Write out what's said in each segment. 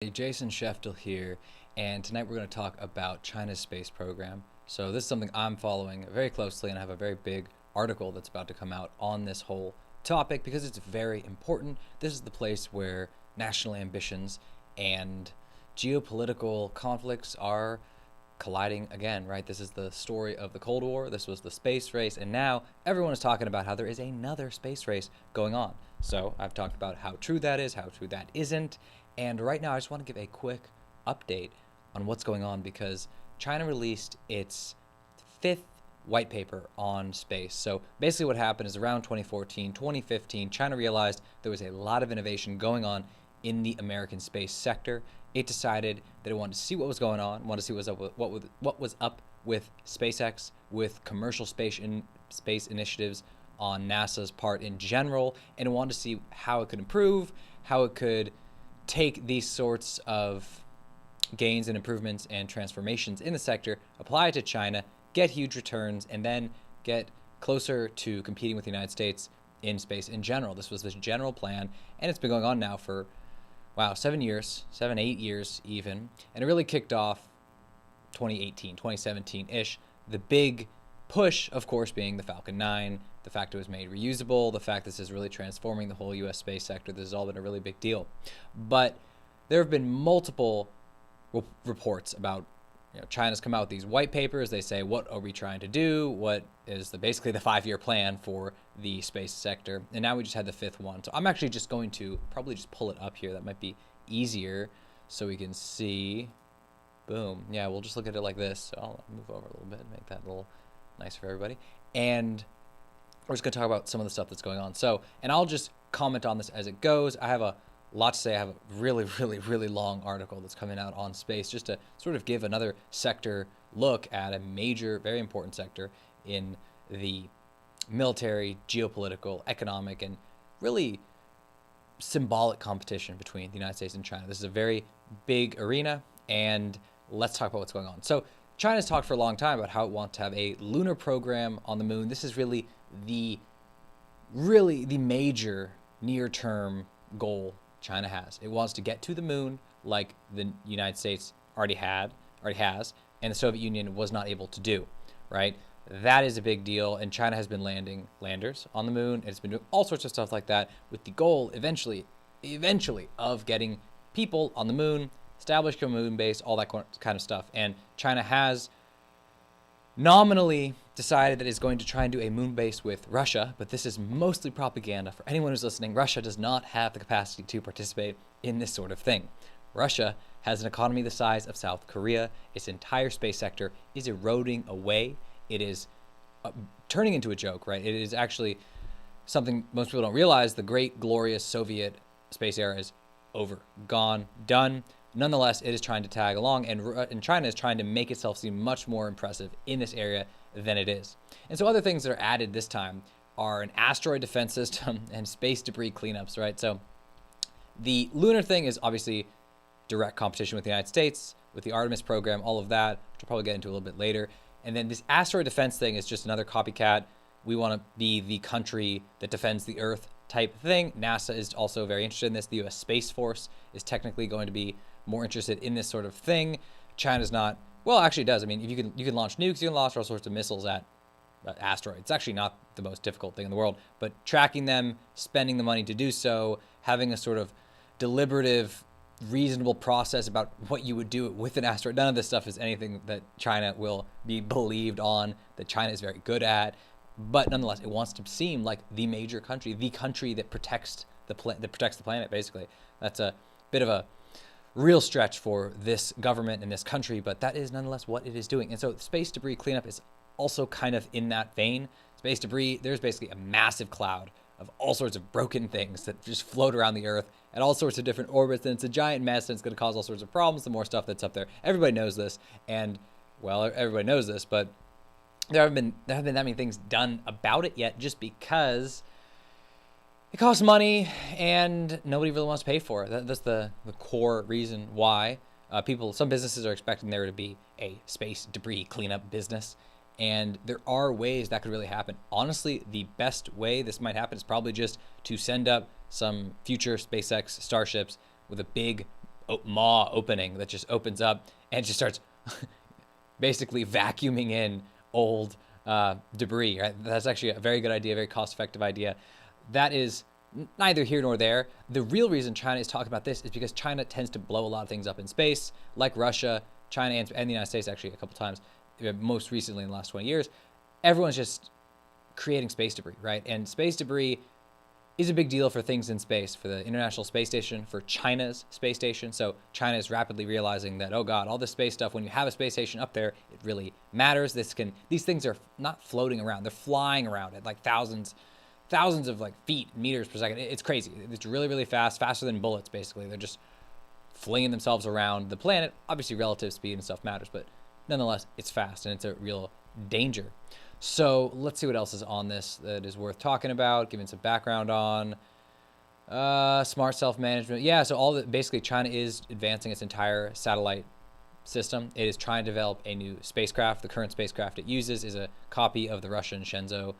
Hey, Jason Sheftel here, and tonight we're going to talk about China's space program. So this is something I'm following very closely, and I have a very big article that's about to come out on this whole topic because it's very important. This is the place where national ambitions and geopolitical conflicts are colliding again, right? This is the story of the Cold War. This was the space race, and now everyone is talking about how there is another space race going on. So I've talked about how true that is, how true that isn't, and right now I just want to give a quick update on what's going on because China released its fifth white paper on space. So basically what happened is around 2014, 2015, China realized there was a lot of innovation going on in the American space sector. It decided that it wanted to see what was going on, wanted to see what was up with SpaceX, with commercial space initiatives on NASA's part in general, and it wanted to see how it could improve, how it could take these sorts of gains and improvements and transformations in the sector, apply it to China, get huge returns, and then get closer to competing with the United States in space in general. This was the general plan, and it's been going on now for, wow, 7 years, 8 years even, and it really kicked off 2018, 2017-ish. The big push, of course, being the Falcon 9, the fact it was made reusable, the fact this is really transforming the whole U.S. space sector. This has all been a really big deal. But there have been multiple reports about, China's come out with these white papers. They say, what are we trying to do? What is basically the 5-year plan for the space sector? And now we just had the fifth one. So I'm actually just going to probably just pull it up here. That might be easier so we can see. Boom. Yeah, we'll just look at it like this. So I'll move over a little bit and make that a little nicer for everybody. And we're just going to talk about some of the stuff that's going on. So, and I'll just comment on this as it goes. I have a lot to say. I have a really long article that's coming out on space just to sort of give another sector look at a major, very important sector in the military, geopolitical, economic, and really symbolic competition between the United States and China. This is a very big arena, and let's talk about what's going on. So China's talked for a long time about how it wants to have a lunar program on the moon. This is really the major near-term goal China has. It wants to get to the moon like the United States already has, and the Soviet Union was not able to do, right? That is a big deal, and China has been landing landers on the moon. It's been doing all sorts of stuff like that with the goal eventually of getting people on the moon, establish a moon base, all that kind of stuff. And China has nominally decided that it's going to try and do a moon base with Russia, but this is mostly propaganda. For anyone who's listening, Russia does not have the capacity to participate in this sort of thing. Russia has an economy the size of South Korea. Its entire space sector is eroding away. It is turning into a joke, right? It is actually something most people don't realize. The great, glorious Soviet space era is over, gone, done. Nonetheless, it is trying to tag along, and China is trying to make itself seem much more impressive in this area than it is. And so other things that are added this time are an asteroid defense system and space debris cleanups, right? So the lunar thing is obviously direct competition with the United States, with the Artemis program, all of that, which I'll probably get into a little bit later. And then this asteroid defense thing is just another copycat. We want to be the country that defends the Earth type thing. NASA is also very interested in this. The U.S. Space Force is technically going to be more interested in this sort of thing. China's not. Well, actually, it does. I mean, if you can launch nukes, you can launch all sorts of missiles at asteroids. It's actually not the most difficult thing in the world. But tracking them, spending the money to do so, having a sort of deliberative, reasonable process about what you would do with an asteroid. None of this stuff is anything that China will be believed on, that China is very good at. But nonetheless, it wants to seem like the major country, the country that protects the planet. Basically, that's a bit of a real stretch for this government and this country, but that is nonetheless what it is doing. And so space debris cleanup is also kind of in that vein. Space debris, there's basically a massive cloud of all sorts of broken things that just float around the Earth at all sorts of different orbits, and it's a giant mess, and it's going to cause all sorts of problems. The more stuff that's up there, everybody knows this, and well, everybody knows this, but there haven't been that many things done about it yet, just because it costs money and nobody really wants to pay for it. That's the core reason why some businesses are expecting there to be a space debris cleanup business. And there are ways that could really happen. Honestly, the best way this might happen is probably just to send up some future SpaceX Starships with a big maw opening that just opens up and just starts basically vacuuming in old debris. Right? That's actually a very good idea, very cost-effective idea. That is neither here nor there. The real reason China is talking about this is because China tends to blow a lot of things up in space, like Russia, China, and the United States actually a couple times, most recently in the last 20 years. Everyone's just creating space debris, right? And space debris is a big deal for things in space, for the International Space Station, for China's space station. So China is rapidly realizing that, oh God, all this space stuff, when you have a space station up there, it really matters. These things are not floating around, they're flying around at like thousands of like feet, meters per second. It's crazy. It's really, really fast, faster than bullets, basically. They're just flinging themselves around the planet. Obviously, relative speed and stuff matters, but nonetheless, it's fast and it's a real danger. So let's see what else is on this that is worth talking about, giving some background on. Smart self-management. Yeah, so basically China is advancing its entire satellite system. It is trying to develop a new spacecraft. The current spacecraft it uses is a copy of the Russian Shenzhou.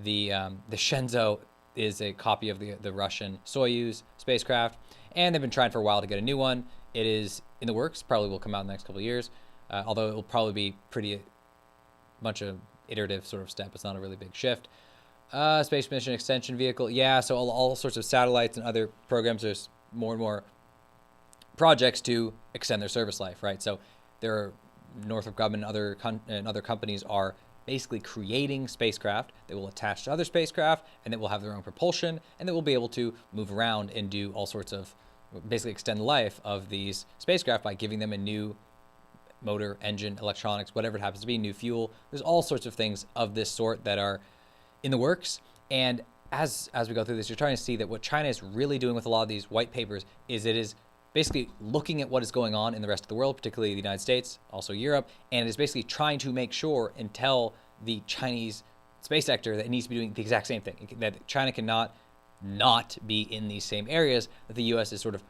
The Shenzhou is a copy of the Russian Soyuz spacecraft, and they've been trying for a while to get a new one. It is in the works, probably will come out in the next couple of years, although it will probably be pretty bunch of iterative sort of step. It's not a really big shift. Space mission extension vehicle. Yeah, so all sorts of satellites and other programs, there's more and more projects to extend their service life, right? So there are Northrop Grumman and other companies are basically creating spacecraft that will attach to other spacecraft and that will have their own propulsion and that will be able to move around and do all sorts of, basically extend the life of these spacecraft by giving them a new motor, engine, electronics, whatever it happens to be, new fuel. There's all sorts of things of this sort that are in the works. And as we go through this, you're trying to see that what China is really doing with a lot of these white papers is it is basically looking at what is going on in the rest of the world, particularly the United States, also Europe, and it is basically trying to make sure and tell the Chinese space sector that it needs to be doing the exact same thing, that China cannot not be in these same areas that the U.S. is sort of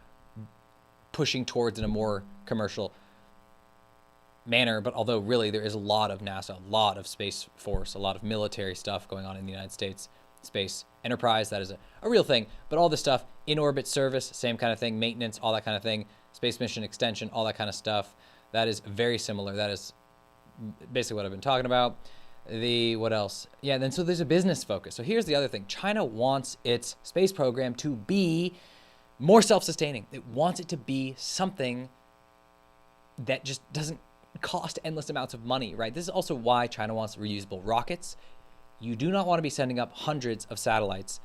pushing towards in a more commercial manner. But although really there is a lot of NASA, a lot of Space Force, a lot of military stuff going on in the United States space enterprise, that is a real thing. But all this stuff, in orbit service, same kind of thing, maintenance, all that kind of thing, space mission extension, all that kind of stuff, that is very similar. That is basically what I've been talking about. What else? Yeah, then so there's a business focus. So here's the other thing. China wants its space program to be more self-sustaining. It wants it to be something that just doesn't cost endless amounts of money, right? This is also why China wants reusable rockets. You do not want to be sending up hundreds of satellites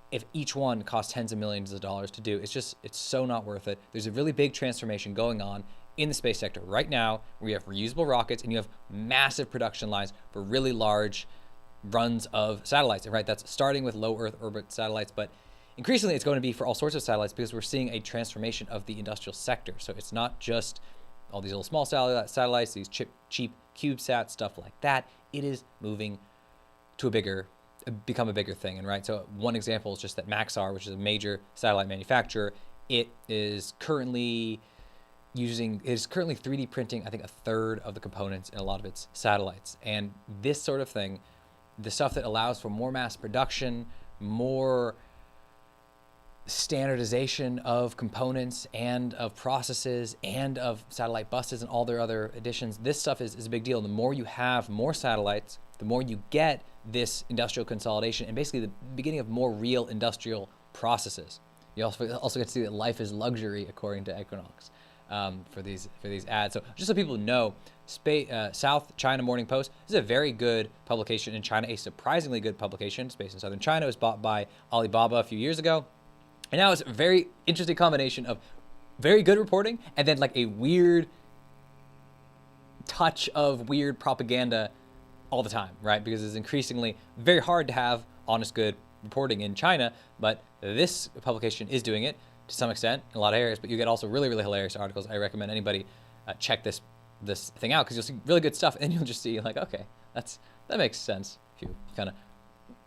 if each one costs tens of millions of dollars to do. It's so not worth it. There's a really big transformation going on in the space sector right now where you have reusable rockets and you have massive production lines for really large runs of satellites. And right, that's starting with low Earth orbit satellites, but increasingly it's going to be for all sorts of satellites because we're seeing a transformation of the industrial sector. So it's not just all these little small satellites, these cheap CubeSat, stuff like that. It is moving to become a bigger thing. And right, so one example is just that Maxar, which is a major satellite manufacturer, it is currently 3D printing, I think, a third of the components in a lot of its satellites. And this sort of thing, the stuff that allows for more mass production, more standardization of components and of processes and of satellite buses and all their other additions, this stuff is a big deal. The more you have more satellites, the more you get this industrial consolidation and basically the beginning of more real industrial processes. You also get to see that life is luxury, according to Equinox, for these ads. So just so people know, South China Morning Post is a very good publication in China, a surprisingly good publication. It's based in southern China. It was bought by Alibaba a few years ago. And now it's a very interesting combination of very good reporting and then like a weird touch of weird propaganda all the time, right? Because it's increasingly very hard to have honest, good reporting in China, but this publication is doing it to some extent in a lot of areas, but you get also really, really hilarious articles. I recommend anybody check this thing out because you'll see really good stuff and then you'll just see like, okay, that makes sense if you kind of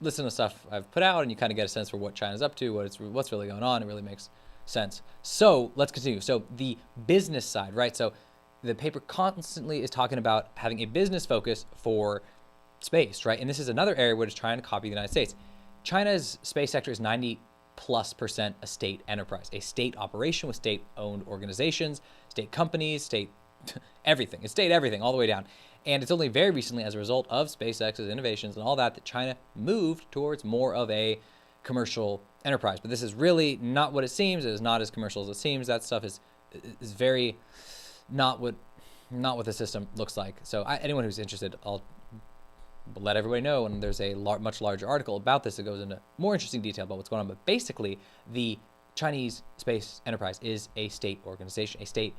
listen to stuff I've put out and you kind of get a sense for what China's up to, what's really going on. It really makes sense. So let's continue. So the business side, right? So the paper constantly is talking about having a business focus for space, right? And this is another area where it's trying to copy the United States. China's space sector is 90+ 90+% a state enterprise, a state operation with state-owned organizations, state companies, state everything. It's state everything all the way down. And it's only very recently, as a result of SpaceX's innovations and all that, that China moved towards more of a commercial enterprise. But this is really not what it seems. It is not as commercial as it seems. That stuff is very not what the system looks like. So anyone who's interested, I'll let everybody know. And there's a much larger article about this that goes into more interesting detail about what's going on. But basically, the Chinese space enterprise is a state organization, a state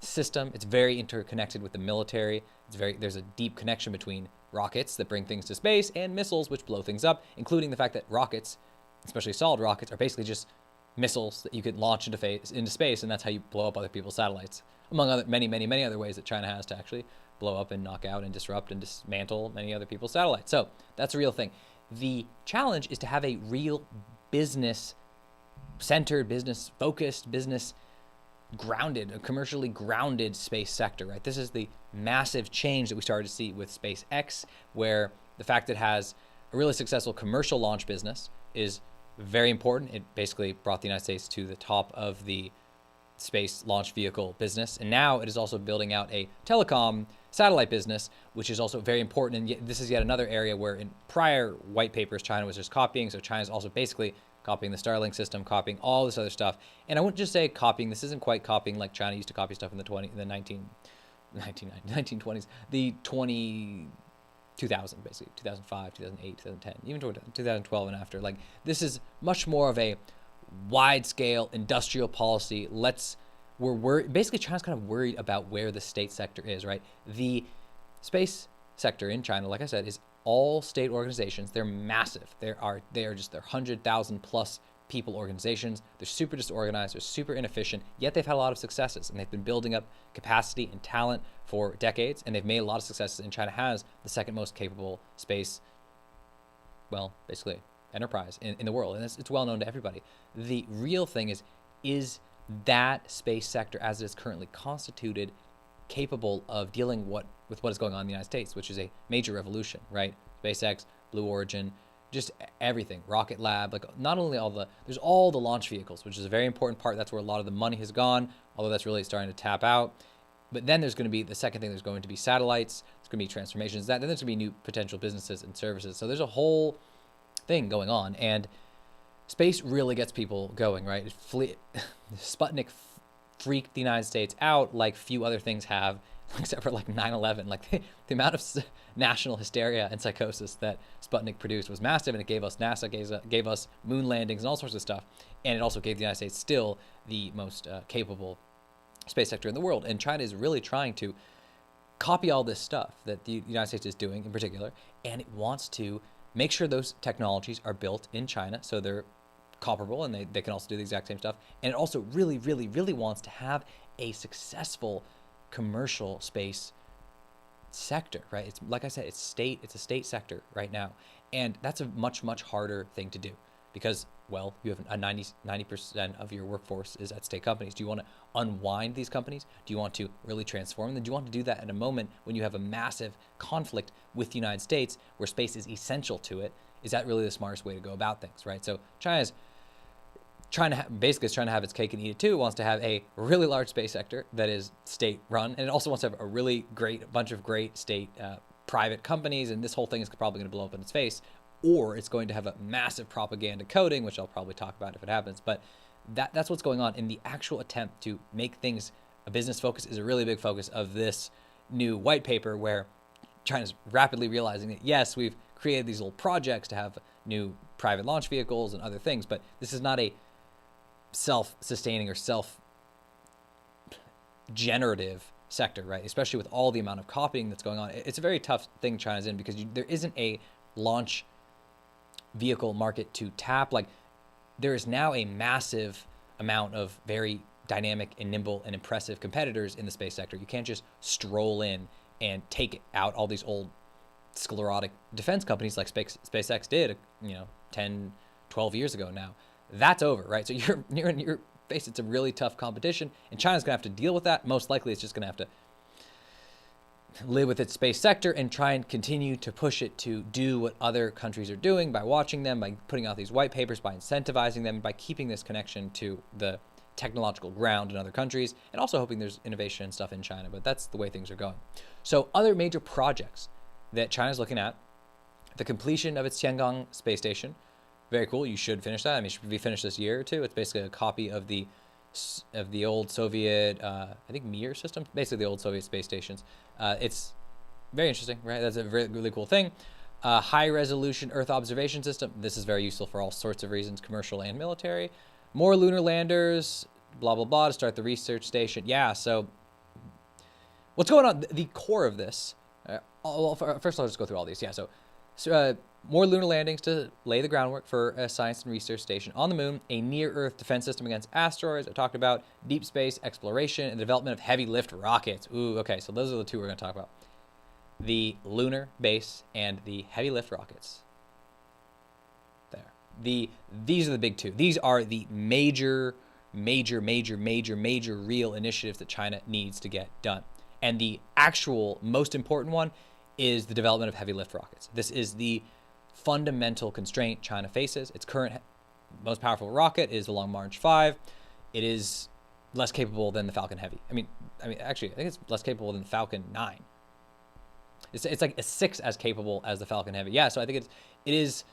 system. It's very interconnected with the military. There's a deep connection between rockets that bring things to space and missiles which blow things up, including the fact that rockets, especially solid rockets, are basically just missiles that you could launch into space, and that's how you blow up other people's satellites, among other many other ways that China has to actually blow up and knock out and disrupt and dismantle many other people's satellites. So that's a real thing. The challenge is to have a real business-centered, business-focused, business-grounded, a commercially grounded space sector, right? This is the massive change that we started to see with SpaceX, where the fact that it has a really successful commercial launch business is very important. It basically brought the United States to the top of the space launch vehicle business. And now it is also building out a telecom satellite business, which is also very important. And yet, this is yet another area where in prior white papers, China was just copying. So China is also basically copying the Starlink system, copying all this other stuff. And I wouldn't just say copying. This isn't quite copying like China used to copy stuff in the 1920s, the 2000, basically 2005, 2008, 2010, even 2012 and after. Like, this is much more of a wide-scale industrial policy. We're worried. Basically, China's kind of worried about where the state sector is, right? The space sector in China, like I said, is all state organizations. They're massive. They're 100,000 plus people organizations. They're super disorganized. They're super inefficient. Yet they've had a lot of successes, and they've been building up capacity and talent for decades, and they've made a lot of successes. And China has the second most capable space, well, basically enterprise in the world, and it's well known to everybody. The real thing is that space sector, as it is currently constituted, capable of dealing with what is going on in the United States, which is a major revolution, right? SpaceX, Blue Origin, just everything, Rocket Lab, like not only there's all the launch vehicles, which is a very important part. That's where a lot of the money has gone, although that's really starting to tap out. But then there's going to be the second thing, there's going to be satellites, there's going to be transformations, then there's going to be new potential businesses and services. So there's a whole thing going on, and space really gets people going, right? Sputnik freaked the United States out like few other things have, except for like 9/11. Like the amount of national hysteria and psychosis that Sputnik produced was massive, and it gave us NASA, gave us moon landings and all sorts of stuff. And it also gave the United States still the most capable space sector in the world. And China is really trying to copy all this stuff that the United States is doing in particular, and it wants to make sure those technologies are built in China so they're comparable and they can also do the exact same stuff. And it also really, really, really wants to have a successful commercial space sector, right? It's like I said, it's a state sector right now. And that's a much, much harder thing to do because, well, you have a 90% of your workforce is at state companies. Do you want to unwind these companies? Do you want to really transform them? Do you want to do that at a moment when you have a massive conflict with the United States where space is essential to it? Is that really the smartest way to go about things, right? So China's trying to have its cake and eat it too. It wants to have a really large space sector that is state run, and it also wants to have a really bunch of great state private companies, and this whole thing is probably going to blow up in its face, or it's going to have a massive propaganda coding, which I'll probably talk about if it happens. But that's what's going on in the actual attempt to make things a business focus is a really big focus of this new white paper, where China's rapidly realizing that, yes, we've created these little projects to have new private launch vehicles and other things, but this is not a self-sustaining or self-generative sector, right? Especially with all the amount of copying that's going on. It's a very tough thing China's in because there isn't a launch vehicle market to tap. Like, there is now a massive amount of very dynamic and nimble and impressive competitors in the space sector. You can't just stroll in and take out all these old sclerotic defense companies like SpaceX did, 10, 12 years ago now. That's over, right? So you're in your face. It's a really tough competition, and China's going to have to deal with that. Most likely, it's just going to have to live with its space sector and try and continue to push it to do what other countries are doing by watching them, by putting out these white papers, by incentivizing them, by keeping this connection to the technological ground in other countries, and also hoping there's innovation and stuff in China. But that's the way things are going. So other major projects that China's looking at: the completion of its Tiangong space station. Very cool. You should finish that. I mean, it should be finished this year or two. It's basically a copy of the old Soviet, I think Mir system, basically the old Soviet space stations. It's very interesting, right? That's a really cool thing. High resolution Earth observation system. This is very useful for all sorts of reasons, commercial and military. More lunar landers, blah, blah, blah, to start the research station. Yeah, so what's going on? The core of this, first I'll just go through all these. Yeah, so more lunar landings to lay the groundwork for a science and research station on the moon, a near-Earth defense system against asteroids, I talked about, deep space exploration, and the development of heavy lift rockets. Ooh, okay, so those are the two we're going to talk about. The lunar base and the heavy lift rockets. There. These are the big two. These are the major real initiatives that China needs to get done. And the actual most important one is the development of heavy lift rockets. This is the fundamental constraint China faces. Its current most powerful rocket is the Long March 5. It is less capable than the Falcon Heavy. I mean, actually, I think it's less capable than the Falcon 9. It's like a 6 as capable as the Falcon Heavy. Yeah, so I think it is.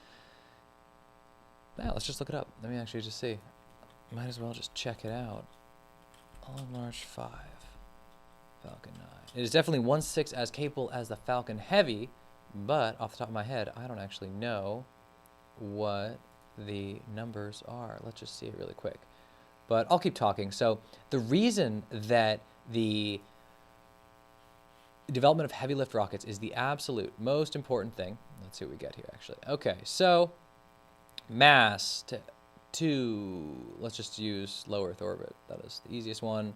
Now let's just look it up. Let me actually just see. Might as well just check it out. Long March 5, Falcon 9. It is definitely 1/6 as capable as the Falcon Heavy, but off the top of my head, I don't actually know what the numbers are. Let's just see it really quick. But I'll keep talking. So the reason that the development of heavy lift rockets is the absolute most important thing. Let's see what we get here, actually. Okay, so mass to let's just use low Earth orbit. That is the easiest one.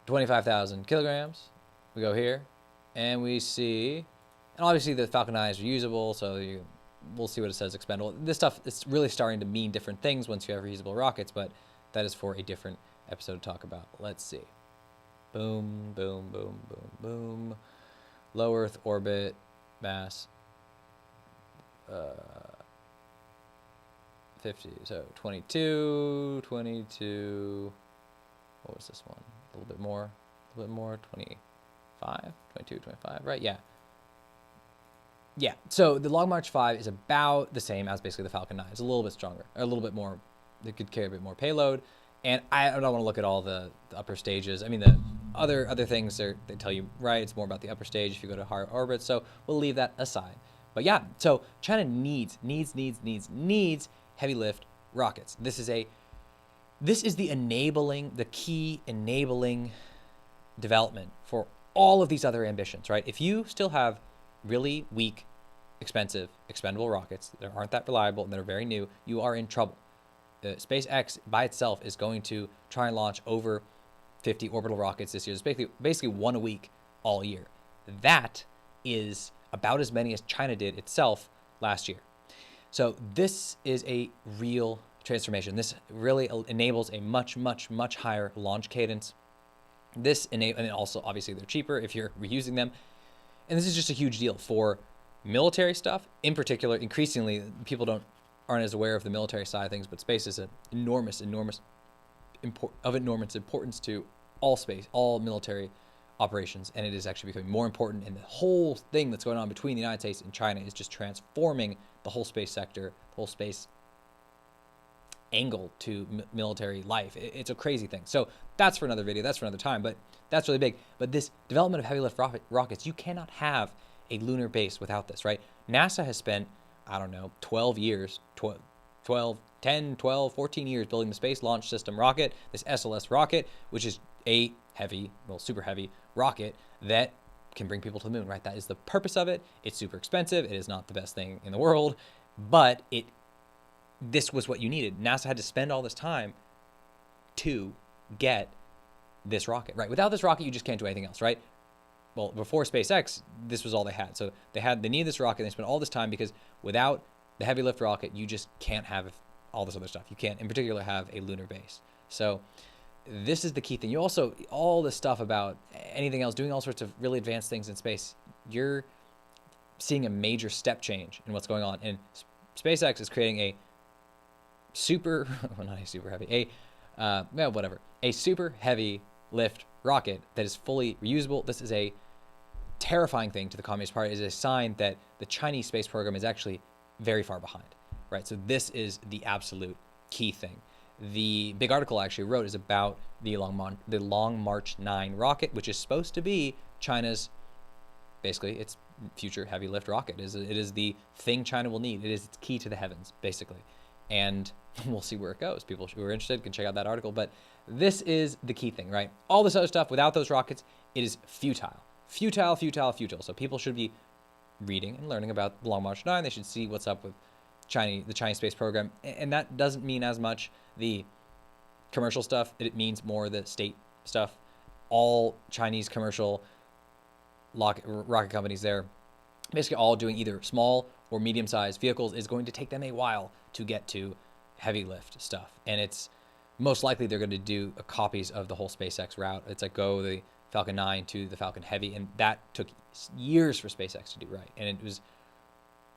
25,000 kilograms. We go here, and we see, and obviously the Falcon 9 is reusable, so we'll see what it says expendable. This stuff is really starting to mean different things once you have reusable rockets, but that is for a different episode to talk about. Let's see. Boom, boom, boom, boom, boom. Low Earth orbit, mass, 50, so 22, what was this one? A little bit more, 25, 22, 25, right? Yeah. Yeah, so the Long March 5 is about the same as basically the Falcon 9. It's a little bit stronger, a little bit more, it could carry a bit more payload. And I don't want to look at all the upper stages. I mean, the other things they tell you, right? It's more about the upper stage if you go to higher orbit. So we'll leave that aside. But yeah, so China needs heavy lift rockets. This is the key enabling development for all of these other ambitions, right? If you still have really weak, expensive, expendable rockets that aren't that reliable and that are very new, you are in trouble. SpaceX by itself is going to try and launch over 50 orbital rockets this year. It's basically one a week all year. That is about as many as China did itself last year. So this is a real transformation. This really enables a much higher launch cadence. And also obviously they're cheaper if you're reusing them. And this is just a huge deal for military stuff. In particular, increasingly people aren't as aware of the military side of things, but space is an enormous importance to all military operations, and it is actually becoming more important. And the whole thing that's going on between the United States and China is just transforming the whole space sector, the whole space angle to military life. It's a crazy thing. So that's for another video. That's for another time. But that's really big. But this development of heavy lift rockets, you cannot have a lunar base without this, right? NASA has spent, I don't know, 12 years, 10, 12, 14 years building the Space Launch System rocket, this SLS rocket, which is a heavy, well, super heavy rocket that can bring people to the moon, right? That is the purpose of it. It's super expensive. It is not the best thing in the world, but this was what you needed. NASA had to spend all this time to get this rocket, right? Without this rocket, you just can't do anything else, right? Well, before SpaceX, this was all they had. So they needed this rocket. They spent all this time because without the heavy lift rocket, you just can't have all this other stuff. You can't, in particular, have a lunar base. So this is the key thing. You also, all this stuff about anything else, doing all sorts of really advanced things in space, you're seeing a major step change in what's going on. And SpaceX is creating a super, well, not a super heavy, a super heavy lift rocket that is fully reusable. This is a terrifying thing to the Communist Party. It is a sign that the Chinese space program is actually very far behind, right? So this is the absolute key thing. The big article I actually wrote is about the Long March 9 rocket, which is supposed to be China's, basically, its future heavy lift rocket. It is the thing China will need. It is its key to the heavens, basically. And we'll see where it goes. People who are interested can check out that article. But this is the key thing, right? All this other stuff, without those rockets, it is futile. Futile, futile, futile. So people should be reading and learning about the Long March 9. They should see what's up with the Chinese space program. And that doesn't mean as much the commercial stuff. It means more the state stuff. All Chinese commercial rocket companies there, basically all doing either small or medium-sized vehicles, is going to take them a while to get to heavy lift stuff. And it's most likely they're going to do copies of the whole SpaceX route. It's like go the Falcon 9 to the Falcon Heavy, and that took years for SpaceX to do right. And it was,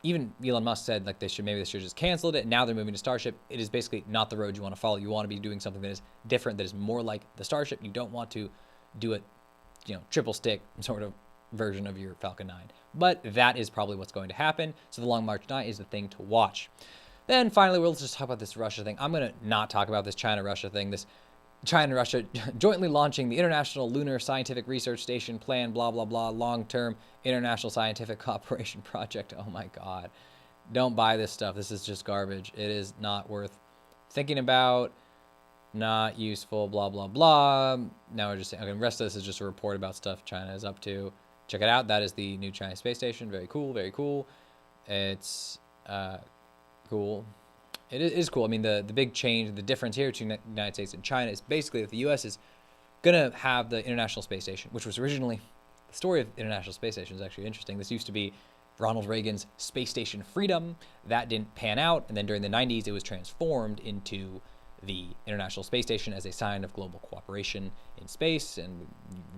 even Elon Musk said like they should just canceled it. And now they're moving to Starship. It is basically not the road you want to follow. You want to be doing something that is different, that is more like the Starship. You don't want to do it, triple stick sort of version of your Falcon 9. But that is probably what's going to happen. So the Long March 9 is the thing to watch. Then finally, let's just talk about this Russia thing. I'm going to not talk about this China-Russia thing. This China and Russia jointly launching the International Lunar Scientific Research Station plan, blah, blah, blah, long-term international scientific cooperation project. Oh my God. Don't buy this stuff. This is just garbage. It is not worth thinking about. Not useful, blah, blah, blah. Now we're just saying, okay, the rest of this is just a report about stuff China is up to. Check it out. That is the new Chinese space station. Very cool, very cool. It's cool. It is cool. I mean, the big change, the difference here between the United States and China is basically that the U.S. is going to have the International Space Station, which was originally, the story of the International Space Station is actually interesting. This used to be Ronald Reagan's Space Station Freedom. That didn't pan out. And then during the 90s, it was transformed into the International Space Station as a sign of global cooperation in space and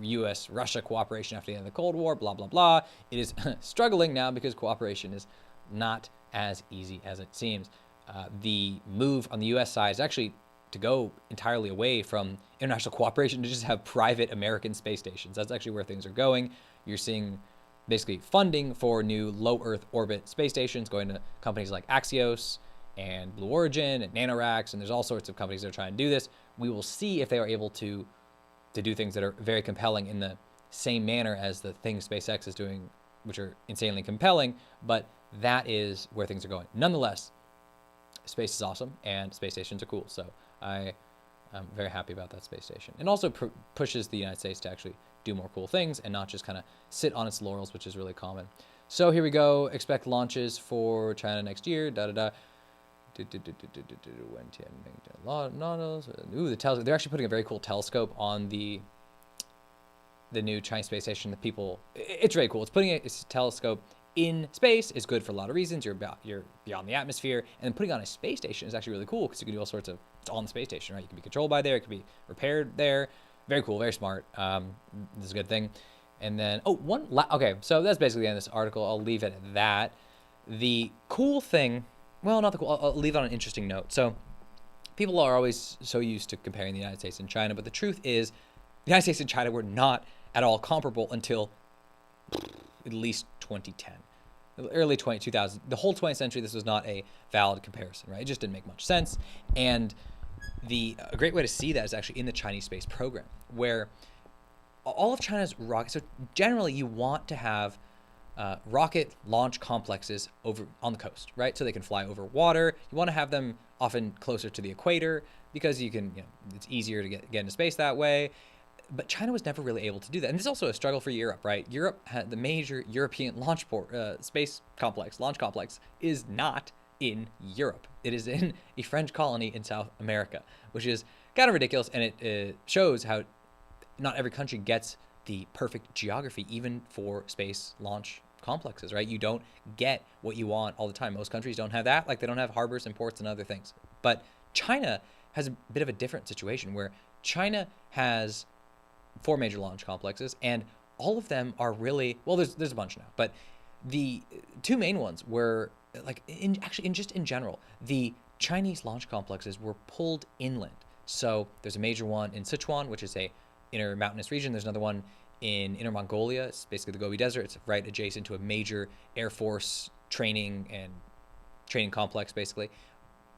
U.S.-Russia cooperation after the end of the Cold War, blah, blah, blah. It is struggling now because cooperation is not as easy as it seems. The move on the U.S. side is actually to go entirely away from international cooperation to just have private American space stations. That's actually where things are going. You're seeing basically funding for new low Earth orbit space stations going to companies like Axios and Blue Origin and NanoRacks, and there's all sorts of companies that are trying to do this. We will see if they are able to do things that are very compelling in the same manner as the things SpaceX is doing, which are insanely compelling, but that is where things are going. Nonetheless, space is awesome, and space stations are cool, so I'm very happy about that space station. And also pushes the United States to actually do more cool things and not just kind of sit on its laurels, which is really common. So here we go. Expect launches for China next year, da-da-da. Ooh, they're actually putting a very cool telescope on the new Chinese space station. It's very cool. It's putting a telescope in space is good for a lot of reasons. You're beyond the atmosphere, and then putting on a space station is actually really cool because you can do all sorts of. It's on the space station, right? You can be controlled by there. It can be repaired there. Very cool. Very smart. This is a good thing. And then okay. So that's basically the end of this article. I'll leave it at that. The cool thing. Well, not the cool. I'll leave it on an interesting note. So people are always so used to comparing the United States and China, but the truth is the United States and China were not at all comparable until at least 2010. Early 2000s. The whole 20th century, this was not a valid comparison, right? It just didn't make much sense. And a great way to see that is actually in the Chinese space program, where all of China's rockets, so generally you want to have rocket launch complexes over on the coast, right? So they can fly over water. You want to have them often closer to the equator because you can, it's easier to get into space that way. But China was never really able to do that. And this is also a struggle for Europe, right? Europe had the major European launch space complex, launch complex, is not in Europe. It is in a French colony in South America, which is kind of ridiculous. And it shows how not every country gets the perfect geography, even for space launch complexes, right? You don't get what you want all the time. Most countries don't have that. Like they don't have harbors and ports and other things. But China has a bit of a different situation where China has 4 major launch complexes, and all of them are really, well, there's a bunch now, but the 2 main ones were like in general, the Chinese launch complexes were pulled inland. So there's a major one in Sichuan, which is a inner mountainous region. There's another one in Inner Mongolia. It's basically the Gobi Desert. It's right adjacent to a major Air Force training complex, basically.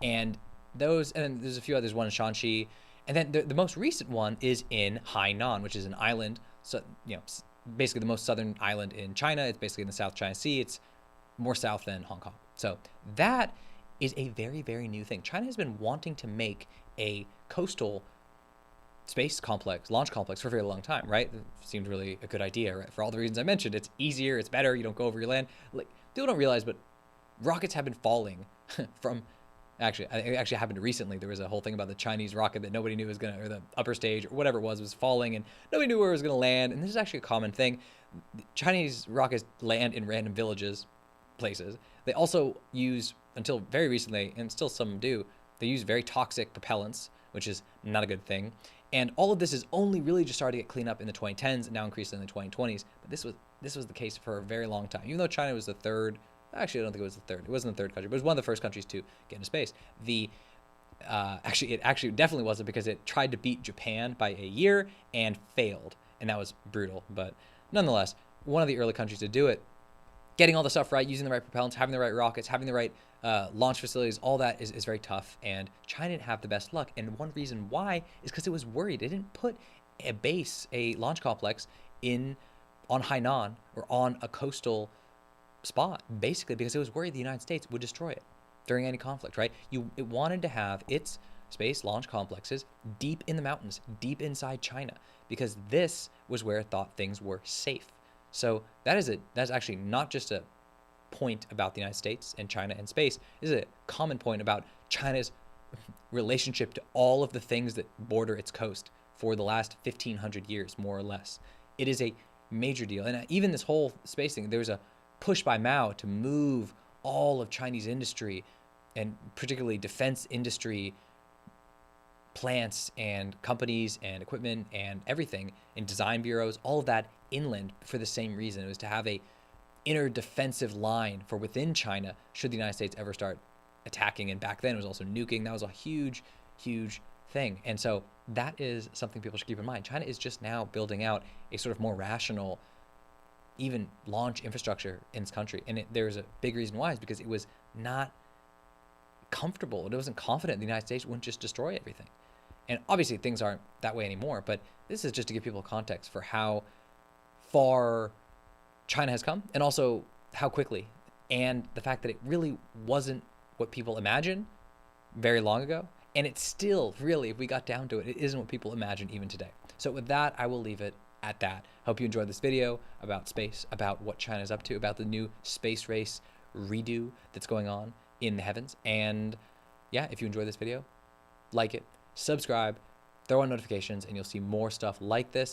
And and there's a few others, one in Shanxi. And then the most recent one is in Hainan, which is an island. So, basically the most southern island in China. It's basically in the South China Sea. It's more south than Hong Kong. So that is a very, very new thing. China has been wanting to make a coastal space complex, launch complex, for a very long time, right? It seemed really a good idea, right? For all the reasons I mentioned. It's easier, it's better, you don't go over your land. Like, people don't realize, but rockets have been falling from, it actually happened recently. There was a whole thing about the Chinese rocket that nobody knew was going to, or the upper stage, or whatever it was falling, and nobody knew where it was going to land. And this is actually a common thing. Chinese rockets land in random villages, places. They also use, until very recently, and still some do, they use very toxic propellants, which is not a good thing. And all of this is only really just starting to get cleaned up in the 2010s and now increased in the 2020s. But this was the case for a very long time. Even though China was the third, actually I don't think it was the third. It wasn't the third country, but it was one of the first countries to get into space. It actually definitely wasn't, because it tried to beat Japan by a year and failed. And that was brutal. But nonetheless, one of the early countries to do it, getting all the stuff right, using the right propellants, having the right rockets, having the right launch facilities, all that is very tough. And China didn't have the best luck. And one reason why is because it was worried. It didn't put a launch complex on Hainan or on a coastal spot, basically because it was worried the United States would destroy it during any conflict, right? It wanted to have its space launch complexes deep in the mountains, deep inside China, because this was where it thought things were safe. So that's actually not just a point about the United States and China and space. This is a common point about China's relationship to all of the things that border its coast for the last 1,500 years, more or less. It is a major deal. And even this whole space thing, there was a push by Mao to move all of Chinese industry, and particularly defense industry, plants and companies and equipment and everything, and design bureaus, all of that inland for the same reason. It was to have a inner defensive line for within China should the United States ever start attacking. And back then it was also nuking. That was a huge, huge thing. And so that is something people should keep in mind. China is just now building out a sort of more rational, even launch infrastructure in this country. And there's a big reason why, is because it was not comfortable. It wasn't confident the United States wouldn't just destroy everything. And obviously things aren't that way anymore, but this is just to give people context for how far China has come, and also how quickly, and the fact that it really wasn't what people imagined very long ago. And it's still really, if we got down to it, it isn't what people imagine even today. So with that, I will leave it at that. Hope you enjoyed this video about space, about what China's up to, about the new space race redo that's going on in the heavens. And yeah, if you enjoyed this video, like it, subscribe, throw on notifications, and you'll see more stuff like this.